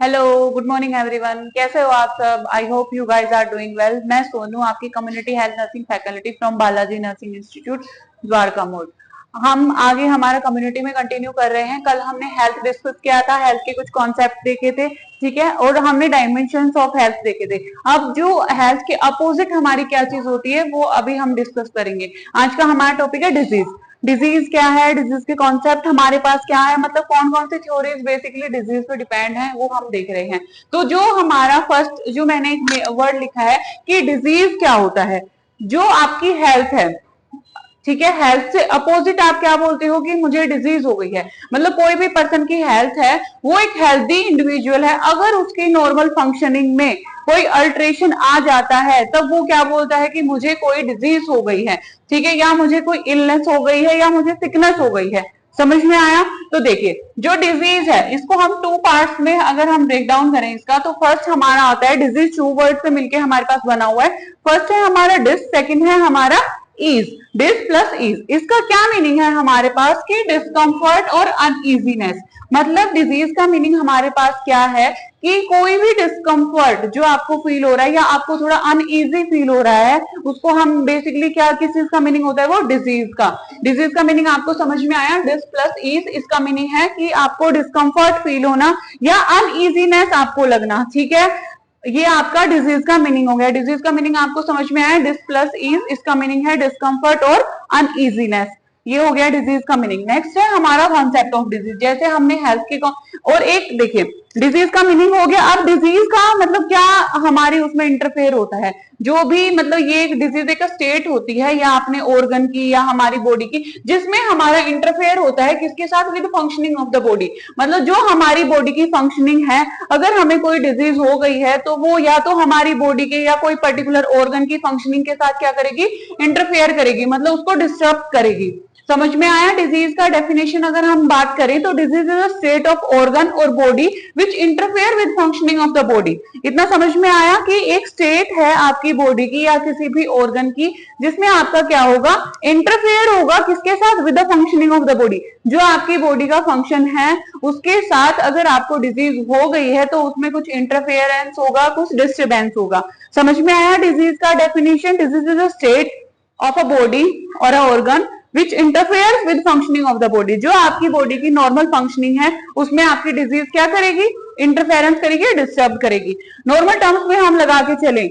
Hello, good morning everyone. कैसे हो आप सब? I hope you guys are doing well. मैं सोनू, आपकी community health nursing faculty from Balaji nursing institute, Dwarka मोड़। हम आगे हमारा कम्युनिटी में कंटिन्यू कर रहे हैं। कल हमने हेल्थ डिस्कस किया था, हेल्थ के कुछ कॉन्सेप्ट देखे थे, ठीक है, और हमने डायमेंशंस ऑफ हेल्थ देखे थे। अब जो हेल्थ के अपोजिट हमारी क्या चीज होती है वो अभी हम डिस्कस करेंगे। आज का हमारा टॉपिक है डिजीज। डिजीज क्या है, डिजीज के कॉन्सेप्ट हमारे पास क्या है, मतलब कौन कौन सी थ्योरीज बेसिकली डिजीज पे डिपेंड है, वो हम देख रहे हैं। तो जो हमारा फर्स्ट जो मैंने एक वर्ड लिखा है कि डिजीज क्या होता है, जो आपकी हेल्थ है, ठीक है, हेल्थ से अपोजिट आप क्या बोलते हो कि मुझे डिजीज हो गई है। मतलब कोई भी पर्सन की हेल्थ है, वो एक हेल्दी इंडिविजुअल है, अगर उसकी नॉर्मल फंक्शनिंग में कोई अल्ट्रेशन आ जाता है तब वो क्या बोलता है कि मुझे कोई डिजीज हो गई है, ठीक है, या मुझे कोई इलनेस हो गई है, या मुझे सिकनेस हो गई है। समझ में आया? तो देखिए, जो डिजीज है इसको हम टू पार्ट्स में अगर हम ब्रेक डाउन करें इसका, तो फर्स्ट हमारा आता है डिजीज, टू वर्ड से मिलके हमारे पास बना हुआ है। फर्स्ट है हमारा डिस, सेकंड है हमारा ईज। डिस प्लस ईज, इसका क्या मीनिंग है हमारे पास कि डिस्कम्फर्ट और अनइजीनेस। मतलब डिजीज का मीनिंग हमारे पास क्या है कि कोई भी डिस्कम्फर्ट जो आपको फील हो रहा है या आपको थोड़ा अनईजी फील हो रहा है, उसको हम बेसिकली क्या, किस चीज का मीनिंग होता है, वो डिजीज का। डिजीज का मीनिंग आपको समझ में आया? डिस प्लस ईज, इसका मीनिंग है कि आपको डिस्कम्फर्ट फील होना या अनईजीनेस आपको लगना, ठीक है। ये आपका डिजीज का मीनिंग हो गया। डिजीज का मीनिंग आपको समझ में आया? डिस प्लस ईज, इसका मीनिंग है डिस्कम्फर्ट और अनइजीनेस। ये हो गया डिजीज का मीनिंग। नेक्स्ट है हमारा कॉन्सेप्ट ऑफ डिजीज। जैसे हमने हेल्थ के और एक देखिए, डिजीज का मीनिंग हो गया। अब डिजीज का मतलब क्या हमारी उसमें इंटरफेयर होता है, जो भी मतलब ये एक डिजीज एक स्टेट होती है या अपने ऑर्गन की या हमारी बॉडी की, जिसमें हमारा इंटरफेयर होता है किसके साथ, with functioning of the body. मतलब जो हमारी बॉडी की फंक्शनिंग है, अगर हमें कोई डिजीज हो गई है तो वो या तो हमारी बॉडी के या कोई पर्टिकुलर ऑर्गन की फंक्शनिंग के साथ क्या करेगी, इंटरफेयर करेगी, मतलब उसको डिस्टर्ब करेगी। समझ में आया? डिजीज का डेफिनेशन अगर हम बात करें तो disease is a state of organ और body which interfere with functioning of the body. इतना समझ में आया कि एक स्टेट है आपकी बॉडी की या किसी भी ऑर्गन की, जिसमें आपका क्या होगा, इंटरफेयर होगा किसके साथ, with the functioning of the body. जो आपकी बॉडी का फंक्शन है उसके साथ अगर आपको डिजीज हो गई है तो उसमें कुछ इंटरफेरेंस होगा, कुछ डिस्टर्बेंस होगा। समझ में आया डिजीज का definition? Disease is a state of a body और a organ which interfere with functioning of the body. जो आपकी बॉडी की नॉर्मल फंक्शनिंग है उसमें आपकी डिजीज क्या करेगी, इंटरफेरेंस करेगी, डिस्टर्ब करेगी। नॉर्मल टर्म्स में हम लगा के चले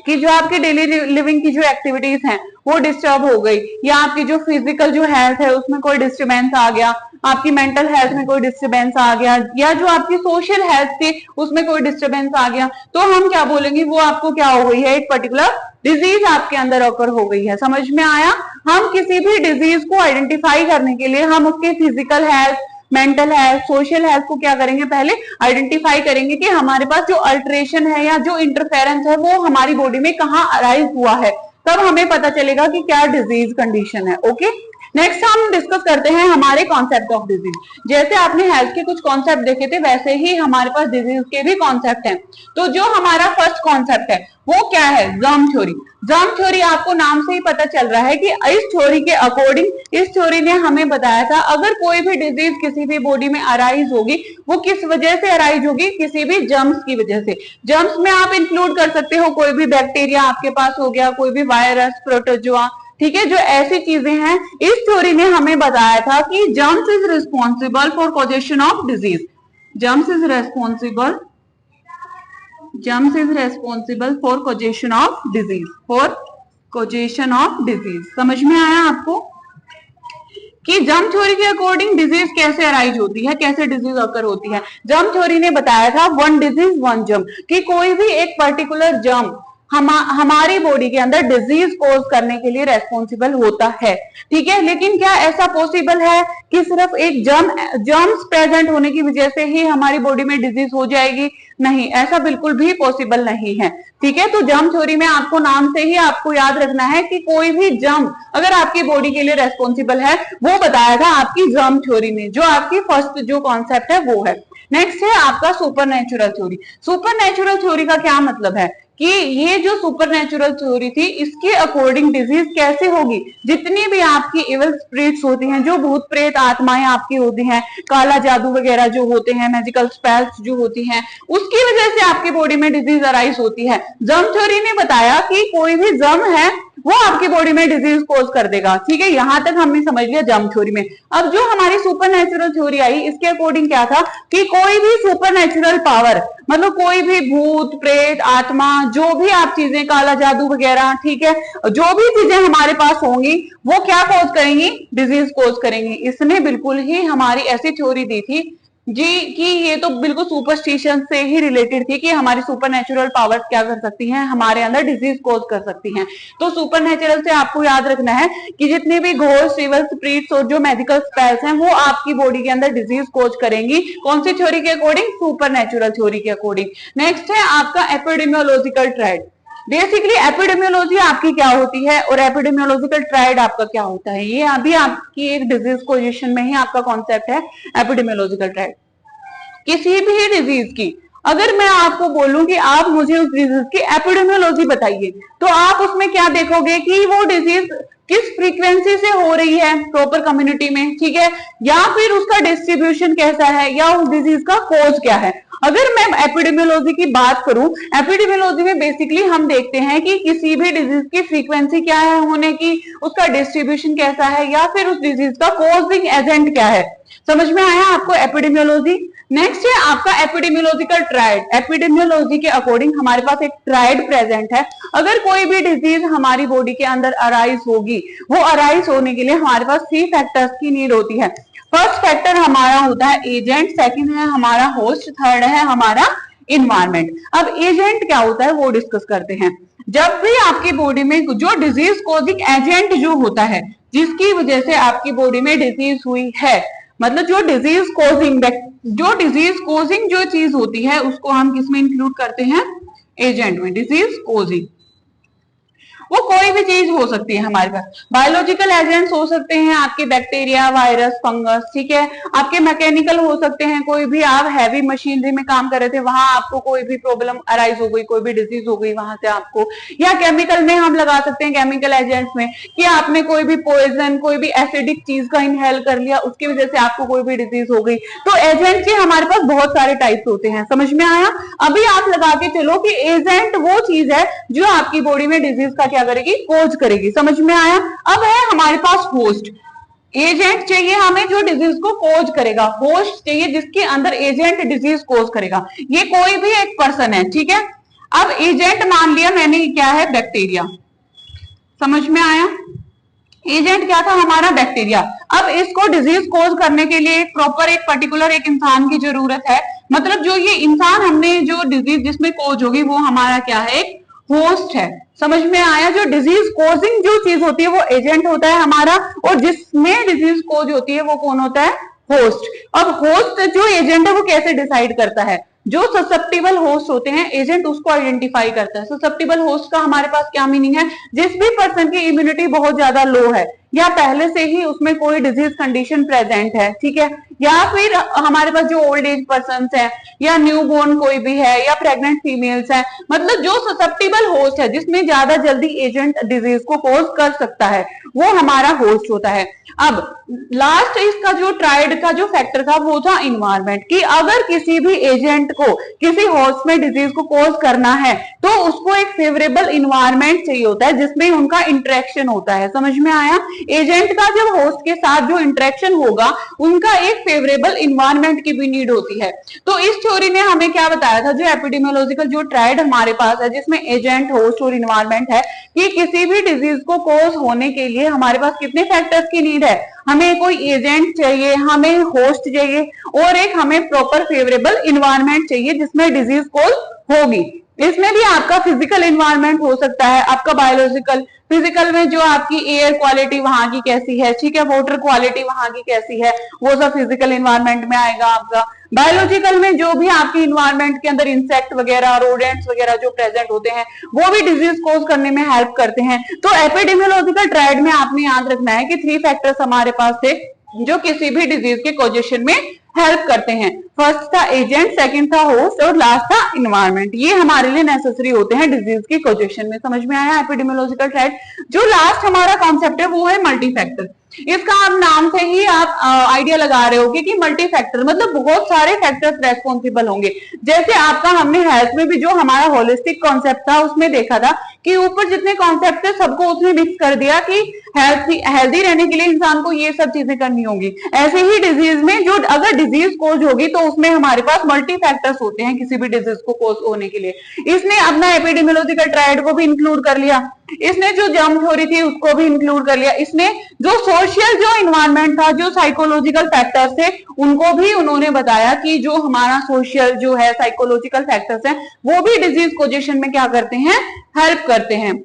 कि जो आपकी डेली लिविंग की जो एक्टिविटीज हैं वो डिस्टर्ब हो गई, या आपकी जो फिजिकल जो हेल्थ है उसमें कोई डिस्टर्बेंस आ गया, आपकी मेंटल हेल्थ में कोई डिस्टर्बेंस आ गया, या जो आपकी सोशल हेल्थ थी उसमें कोई डिस्टर्बेंस आ गया, तो हम क्या बोलेंगे, वो आपको क्या हो गई है, एक पर्टिकुलर डिजीज आपके अंदर ऑकर हो गई है। समझ में आया? हम किसी भी डिजीज को आइडेंटिफाई करने के लिए हम उसके physical health, mental health, social health को क्या करेंगे, पहले आइडेंटिफाई करेंगे कि हमारे पास जो अल्टरेशन है या जो इंटरफेरेंस है वो हमारी बॉडी में कहाँ अराइज हुआ है, तब हमें पता चलेगा कि क्या डिजीज कंडीशन है। ओके, नेक्स्ट हम डिस्कस करते हैं हमारे कॉन्सेप्ट ऑफ डिजीज। जैसे आपने हेल्थ के कुछ कॉन्सेप्ट देखे थे वैसे ही हमारे पास डिजीज के भी कॉन्सेप्ट हैं। तो जो हमारा फर्स्ट कॉन्सेप्ट है वो क्या है, जर्म थ्योरी। जर्म थ्योरी आपको नाम से ही पता चल रहा है कि इस थ्योरी के अकॉर्डिंग, इस थ्योरी ने हमें बताया था अगर कोई भी डिजीज किसी भी बॉडी में अराइज होगी वो किस वजह से अराइज होगी, किसी भी जर्म्स की वजह से। जर्म्स में आप इंक्लूड कर सकते हो कोई भी बैक्टीरिया आपके पास हो गया, कोई भी वायरस, प्रोटोजोआ, ठीक है, जो ऐसी चीजें हैं। इस थ्योरी ने हमें बताया था कि germs is responsible for causation of disease. Germs is responsible, germs is responsible for causation of disease, for causation of disease। समझ में आया आपको कि जर्म थ्योरी के अकॉर्डिंग डिजीज कैसे अराइज होती है, कैसे डिजीज अकर होती है। जर्म थ्योरी ने बताया था वन डिजीज वन जर्म, कि कोई भी एक पर्टिकुलर जर्म हमारी बॉडी के अंदर डिजीज कोज करने के लिए रेस्पॉन्सिबल होता है, ठीक है। लेकिन क्या ऐसा पॉसिबल है कि सिर्फ एक जर्म्स प्रेजेंट होने की वजह से ही हमारी बॉडी में डिजीज हो जाएगी? नहीं, ऐसा बिल्कुल भी पॉसिबल नहीं है, ठीक है। तो जर्म थ्योरी में आपको नाम से ही आपको याद रखना है कि कोई भी जर्म अगर आपकी बॉडी के लिए रेस्पॉन्सिबल है वो बताया था आपकी जर्म थ्योरी ने, जो आपकी फर्स्ट जो कॉन्सेप्ट है वो है। नेक्स्ट है आपका super natural theory. Super natural theory का क्या मतलब है कि ये जो सुपरनेचुरल थ्योरी थी इसके अकॉर्डिंग डिजीज कैसे होगी। जितनी भी आपकी इवल स्पिरिट्स होती हैं, जो भूत प्रेत आत्माएं आपकी होती हैं, काला जादू वगैरह जो होते हैं, मैजिकल स्पेल्स जो होती हैं, उसकी वजह से आपकी बॉडी में डिजीज अराइज होती है। जर्म थ्योरी ने बताया कि कोई भी जर्म है वो आपकी बॉडी में डिजीज कोज कर देगा। ठीक है, यहां तक हमने समझ लिया जर्म थ्योरी में। अब जो हमारी सुपरनेचुरल थ्योरी आई, इसके अकॉर्डिंग क्या था कि कोई भी सुपरनेचुरल पावर, मतलब कोई भी भूत प्रेत आत्मा, जो भी आप चीजें, काला जादू वगैरह, ठीक है, जो भी चीजें हमारे पास होंगी वो क्या कोज करेंगी, डिजीज कोज करेंगी। इसने बिल्कुल ही हमारी ऐसी थ्योरी दी थी जी कि ये तो बिल्कुल सुपरस्टिशन से ही रिलेटेड थी कि हमारी सुपरनेचुरल पावर्स क्या कर सकती हैं, हमारे अंदर डिजीज कोज कर सकती हैं। तो सुपरनेचुरल से आपको याद रखना है कि जितने भी घोस्ट, इवल स्पिरिट्स और जो मेडिकल स्पेल्स हैं वो आपकी बॉडी के अंदर डिजीज कोज करेंगी। कौन सी थ्योरी के अकॉर्डिंग, सुपरनेचुरल थ्योरी के अकॉर्डिंग। नेक्स्ट है आपका एपिडेमियोलॉजिकल ट्रेड। बेसिकली एपिडेमियोलॉजी आपकी क्या होती है और एपिडेमियोलॉजिकल ट्रायड आपका क्या होता है, ये अभी आपकी एक डिजीज पोजीशन में ही आपका कॉन्सेप्ट है एपिडेमियोलॉजिकल ट्रायड। किसी भी डिजीज की अगर मैं आपको बोलूं कि आप मुझे उस डिजीज की एपिडेमियोलॉजी बताइए, तो आप उसमें क्या देखोगे कि वो डिजीज किस फ्रीक्वेंसी से हो रही है प्रॉपर कम्युनिटी में, ठीक है, या फिर उसका डिस्ट्रीब्यूशन कैसा है, या उस डिजीज का कोज क्या है। अगर मैं एपिडेमियोलॉजी की बात करूं, एपिडेमियोलॉजी में बेसिकली हम देखते हैं कि किसी भी डिजीज की फ्रीक्वेंसी क्या है होने की, उसका डिस्ट्रीब्यूशन कैसा है, या फिर उस डिजीज का कॉजिंग एजेंट क्या है। समझ में आया आपको एपिडेमियोलॉजी। नेक्स्ट है आपका एपिडेमियोलॉजिकल ट्रायड। एपिडेमियोलॉजी के अकॉर्डिंग हमारे पास एक ट्रायड प्रेजेंट है। अगर कोई भी डिजीज हमारी बॉडी के अंदर अराइज होगी, वो अराइज होने के लिए हमारे पास 3 फैक्टर्स की नीड होती है। फर्स्ट फैक्टर हमारा होता है एजेंट, सेकंड है हमारा होस्ट, थर्ड है हमारा इन्वायरमेंट। अब एजेंट क्या होता है वो डिस्कस करते हैं। जब भी आपकी बॉडी में जो डिजीज कॉजिंग एजेंट जो होता है, जिसकी वजह से आपकी बॉडी में डिजीज हुई है, मतलब जो डिजीज कोजिंग जो चीज होती है उसको हम किस में इंक्लूड करते हैं, एजेंट में। डिजीज कोजिंग वो कोई भी चीज हो सकती है हमारे पास। बायोलॉजिकल एजेंट्स हो सकते हैं आपके बैक्टीरिया, वायरस, फंगस, ठीक है। आपके मैकेनिकल हो सकते हैं, कोई भी आप हैवी मशीनरी में काम कर रहे थे, वहां आपको कोई भी प्रॉब्लम अराइज हो गई, कोई भी डिजीज हो गई वहां से आपको, या केमिकल में हम लगा सकते हैं, केमिकल एजेंट्स में कि आपने कोई भी पॉइजन, कोई भी एसिडिक चीज का इनहेल कर लिया, उसकी वजह से आपको कोई भी डिजीज हो गई। तो एजेंट के हमारे पास बहुत सारे टाइप्स होते हैं। समझ में आया। अभी आप लगा के चलो कि एजेंट वो चीज है जो आपकी बॉडी में डिजीज का क्या करेगी, कोज करेगी। समझ में आया। अब है हमारे पास होस्ट। एजेंट चाहिए हमें जो डिजीज को कोज करेगा, होस्ट चाहिए जिसके अंदर एजेंट डिजीज कोज करेगा। ये कोई भी एक पर्सन है, ठीक है। अब एजेंट मान लिया मैंने, क्या है, बैक्टीरिया। समझ में आया। एजेंट क्या था हमारा, बैक्टीरिया। अब इसको डिजीज कोज करने के लिए प्रॉपर एक पर्टिकुलर एक इंसान की जरूरत है। मतलब जो ये इंसान हमने जो डिजीज जिसमें कोज होगी वो हमारा क्या है, होस्ट है। समझ में आया। जो डिजीज कोजिंग जो चीज होती है वो एजेंट होता है हमारा, और जिसमें डिजीज कोज होती है वो कौन होता है, होस्ट। अब होस्ट जो एजेंट है वो कैसे डिसाइड करता है, जो ससेप्टिबल होस्ट होते हैं एजेंट उसको आइडेंटिफाई करता है। ससेप्टिबल होस्ट का हमारे पास क्या मीनिंग है, जिस भी पर्सन की इम्यूनिटी बहुत ज्यादा लो है, या पहले से ही उसमें कोई डिजीज कंडीशन प्रेजेंट है, ठीक है, या फिर हमारे पास जो ओल्ड एज पर्सन है, या न्यूबॉर्न कोई भी है, या प्रेग्नेंट फीमेल्स है, मतलब जो ससेप्टिबल होस्ट है जिसमें ज्यादा जल्दी एजेंट डिजीज को कोज कर सकता है, वो हमारा होस्ट होता है। अब लास्ट इसका जो ट्रायड का जो फैक्टर था वो था इन्वायरमेंट, कि अगर किसी भी एजेंट को किसी होस्ट में डिजीज को कोज करना है तो उसको एक फेवरेबल इन्वायरमेंट चाहिए होता है जिसमें उनका इंटरेक्शन होता है। समझ में आया। एजेंट का जब होस्ट के साथ जो इंटरेक्शन होगा उनका एक फेवरेबल इन्वायरमेंट की भी नीड होती है। तो इस थ्योरी ने हमें क्या बताया था, जो एपिडेमियोलॉजिकल जो ट्रायड हमारे पास है जिसमें एजेंट, होस्ट और इन्वायरमेंट है, कि किसी भी डिजीज को कोज होने के लिए हमारे पास कितने फैक्टर्स की नीड है, हमें कोई एजेंट चाहिए, हमें होस्ट चाहिए, और एक हमें प्रॉपर फेवरेबल इन्वायरमेंट चाहिए जिसमें डिजीज कोज होगी। इसमें भी आपका फिजिकल इन्वायरमेंट हो सकता है, आपका बायोलॉजिकल। फिजिकल में जो आपकी एयर क्वालिटी वहां की कैसी है, ठीक है, वाटर क्वालिटी वहां की कैसी है, वो सब फिजिकल इन्वायरमेंट में आएगा आपका। बायोलॉजिकल में जो भी आपकी इन्वायरमेंट के अंदर इंसेक्ट वगैरह, रोडेंट्स वगैरह जो प्रेजेंट होते हैं वो भी डिजीज कोज करने में हेल्प करते हैं। तो एपिडेमियोलॉजिकल ट्रायड में आपने याद रखना है कि 3 फैक्टर्स हमारे पास थे जो किसी भी डिजीज के कोजेशन में हेल्प करते हैं। फर्स्ट था एजेंट, सेकंड था होस्ट और लास्ट था इन्वायरमेंट। ये हमारे लिए नेसेसरी होते हैं डिजीज की कोजेशन में। समझ में आया एपिडेमियोलॉजिकल ट्रेड। जो लास्ट हमारा कॉन्सेप्ट है वो है मल्टी फैक्टर। इसका आप नाम से ही आप आइडिया लगा रहे होगे कि मल्टी फैक्टर मतलब बहुत सारे फैक्टर्स रेस्पॉन्सिबल होंगे। जैसे आपका हमने हेल्थ में भी जो हमारा होलिस्टिक कॉन्सेप्ट था उसमें देखा था कि ऊपर जितने कॉन्सेप्ट थे सबको उसने मिक्स कर दिया कि हेल्दी रहने के लिए इंसान को ये सब चीजें करनी होगी। ऐसे ही डिजीज में जो अगर डिजीज कोज होगी तो उसमें हमारे पास मल्टी फैक्टर्स होते हैं किसी भी डिजीज को कोज होने के लिए। इसने अपना एपिडेमियोलॉजिकल ट्रायड को भी इंक्लूड कर लिया, इसने जो जर्म थ्योरी थी उसको भी इंक्लूड कर लिया, इसने जो सोशल जो इन्वायरमेंट था जो साइकोलॉजिकल फैक्टर्स थे उनको भी उन्होंने बताया कि जो हमारा सोशल जो है साइकोलॉजिकल फैक्टर्स हैं वो भी डिजीज कोजेशन में क्या करते हैं, हेल्प करते हैं।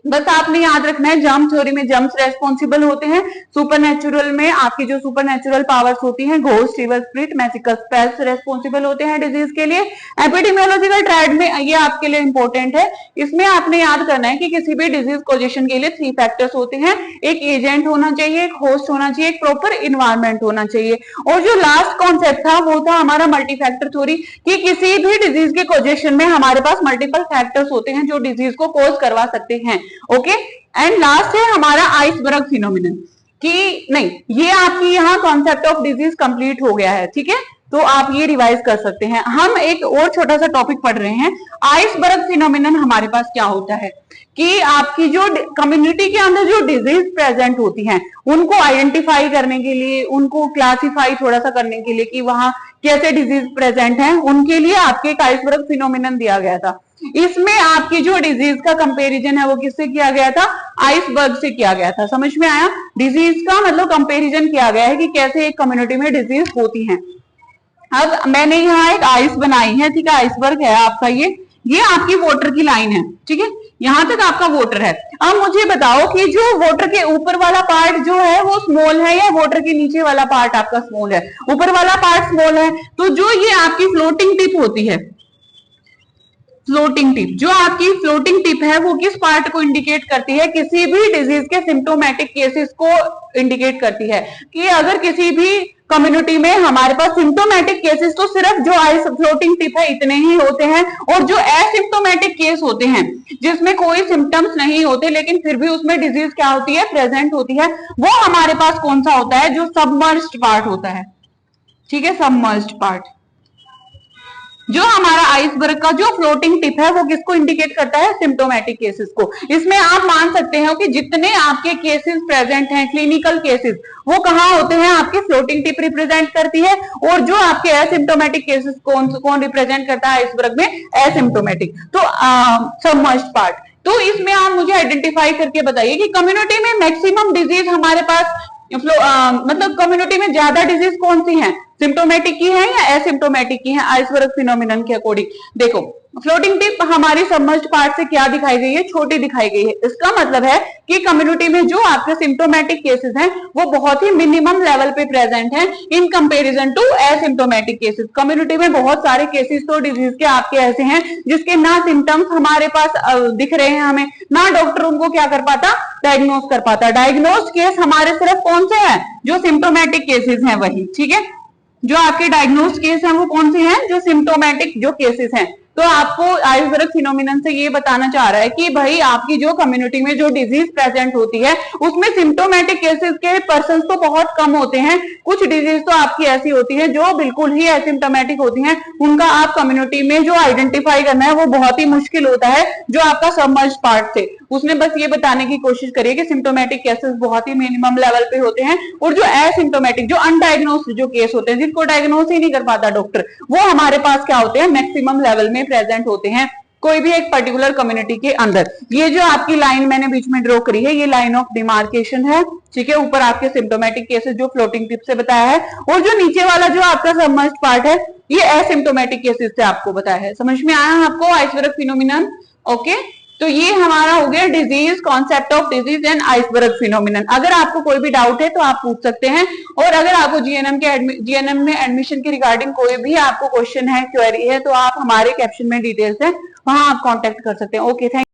बस आपने याद रखना है जर्म थ्योरी में जर्म्स रेस्पॉन्सिबल होते हैं, सुपरनेचुरल में आपकी जो सुपरनेचुरल पावर्स होती हैं ghost, evil spirit, magical spells responsible होते हैं डिजीज के लिए। एपिडेमियोलॉजिकल ट्रायड में ये आपके लिए इंपॉर्टेंट है, इसमें आपने याद करना है कि किसी भी डिजीज कोजेशन के लिए 3 फैक्टर्स होते हैं, एक एजेंट होना चाहिए, एक होस्ट होना चाहिए, एक प्रॉपर इन्वायरमेंट होना चाहिए। और जो लास्ट कॉन्सेप्ट था वो था हमारा मल्टी फैक्टर थ्योरी कि किसी भी डिजीज के कोजेशन में हमारे पास मल्टीपल फैक्टर्स होते हैं जो डिजीज को कोज करवा सकते हैं। ओके, एंड लास्ट है हमारा आइसबर्ग फिनोमिनन कि नहीं, ये आपकी यहाँ कॉन्सेप्ट ऑफ डिजीज कंप्लीट हो गया है। ठीक है, तो आप ये रिवाइज कर सकते हैं। हम एक और छोटा सा टॉपिक पढ़ रहे हैं, आइसबर्ग फिनोमिनन हमारे पास क्या होता है कि आपकी जो कम्युनिटी के अंदर जो डिजीज प्रेजेंट होती हैं उनको आइडेंटिफाई करने के लिए, उनको क्लासिफाई थोड़ा सा करने के लिए कि वहां कैसे डिजीज प्रेजेंट हैं, उनके लिए आपके एक आइसबर्ग फिनोमिनन दिया गया था। इसमें आपकी जो डिजीज का कंपैरिजन है वो किससे किया गया था, आइसबर्ग से किया गया था। समझ में आया, डिजीज का मतलब कंपैरिजन किया गया है कि कैसे एक कम्युनिटी में डिजीज होती हैं। अब मैंने यहाँ एक आइस बनाई है, ठीक है, आइसबर्ग है आपका ये आपकी वाटर की लाइन है। ठीक है, यहां तक आपका वाटर है। अब मुझे बताओ कि जो वाटर के ऊपर वाला पार्ट जो है वो स्मॉल है या वाटर के नीचे वाला पार्ट आपका स्मॉल है, ऊपर वाला पार्ट स्मॉल है। तो जो ये आपकी फ्लोटिंग टिप होती है, फ्लोटिंग टिप, जो आपकी फ्लोटिंग टिप है वो किस पार्ट को इंडिकेट करती है, किसी भी डिजीज के सिम्टोमेटिक केसेस को इंडिकेट करती है कि अगर किसी भी कम्युनिटी में हमारे पास सिम्टोमेटिक केसेस तो सिर्फ जो आइस फ्लोटिंग टिप है इतने ही होते हैं, और जो एसिम्टोमेटिक केस होते हैं जिसमें कोई सिम्टम्स नहीं होते लेकिन फिर भी उसमें डिजीज क्या होती है, प्रेजेंट होती है, वो हमारे पास कौन सा होता है, जो सबमर्ज्ड पार्ट होता है। ठीक है, सबमर्ज्ड पार्ट जो हमारा आइसबर्ग का जो फ्लोटिंग टिप है वो किसको इंडिकेट करता है, सिम्टोमेटिक केसेस को। इसमें आप मान सकते हो कि जितने आपके केसेस प्रेजेंट हैं, क्लिनिकल केसेस, वो कहाँ होते हैं, आपकी फ्लोटिंग टिप रिप्रेजेंट करती है। और जो आपके एसिम्टोमेटिक केसेस कौन रिप्रेजेंट करता है आइसबर्ग में, एसिम्टोमेटिक, तो सबमर्ज्ड पार्ट। तो इसमें आप मुझे आइडेंटिफाई करके बताइए कि कम्युनिटी में मैक्सिमम डिजीज हमारे पास मतलब कम्युनिटी में ज्यादा डिजीज कौन सी है, सिम्टोमेटिक की है या एसिम्टोमेटिक की है, आइसबर्ग फिनोमिनन के अकॉर्डिंग। देखो फ्लोटिंग टिप हमारी सबमर्ज्ड पार्ट से क्या दिखाई गई है, छोटी दिखाई गई है। इसका मतलब है कि कम्युनिटी में जो आपके सिम्टोमेटिक केसेस हैं वो बहुत ही मिनिमम लेवल पे प्रेजेंट हैं in comparison to asymptomatic cases. Community में बहुत सारे केसेस तो डिजीज के आपके ऐसे हैं जिसके ना सिम्टम्स हमारे पास दिख रहे हैं हमें, ना डॉक्टर उनको क्या कर पाता, डायग्नोज कर पाता। डायग्नोज केस हमारे सिर्फ कौन से हैं, जो सिम्टोमेटिक केसेस हैं वही। ठीक है, जो आपके डायग्नोज केस हैं वो कौन से हैं, जो सिम्टोमेटिक जो केसेस हैं। तो आपको आइसबर्ग फिनोमिनन से ये बताना चाह रहा है कि भाई आपकी जो कम्युनिटी में जो डिजीज प्रेजेंट होती है उसमें सिम्टोमेटिक केसेस के पर्सन तो बहुत कम होते हैं, कुछ डिजीज तो आपकी ऐसी होती है जो बिल्कुल ही एसिम्टोमेटिक होती हैं, उनका आप कम्युनिटी में जो आइडेंटिफाई करना है वो बहुत ही मुश्किल होता है। जो आपका सबमर्ज्ड पार्ट थे उसने बस ये बताने की कोशिश करी है कि सिम्टोमेटिक केसेस बहुत ही मिनिमम लेवल पे होते हैं, और जो एसिम्टोमेटिक जो अनडायग्नोस्ड जो केस होते हैं जिनको डायग्नोस ही नहीं कर पाता डॉक्टर, वो हमारे पास क्या होते हैं, मैक्सिमम लेवल में प्रेजेंट होते हैं कोई भी एक पर्टिकुलर कम्युनिटी के अंदर। ये जो आपकी लाइन मैंने बीच में ड्रॉ करी है ये लाइन ऑफ डिमार्केशन है। ठीक है, ऊपर आपके सिम्टोमेटिक केसेस जो फ्लोटिंग टिप से बताया है, और जो नीचे वाला जो आपका सबमर्ज्ड पार्ट है ये एसिम्टोमेटिक केसेस से आपको बताया है। समझ में आया आपको आइसबर्ग फिनोमिनन? ओके, तो ये हमारा हो गया disease, concept of disease and iceberg phenomenon. अगर आपको कोई भी डाउट है तो आप पूछ सकते हैं, और अगर आपको जीएनएम में एडमिशन के रिगार्डिंग कोई भी आपको क्वेश्चन है, क्वेरी है, तो आप हमारे कैप्शन में डिटेल्स है वहां आप कांटेक्ट कर सकते हैं। Okay, thank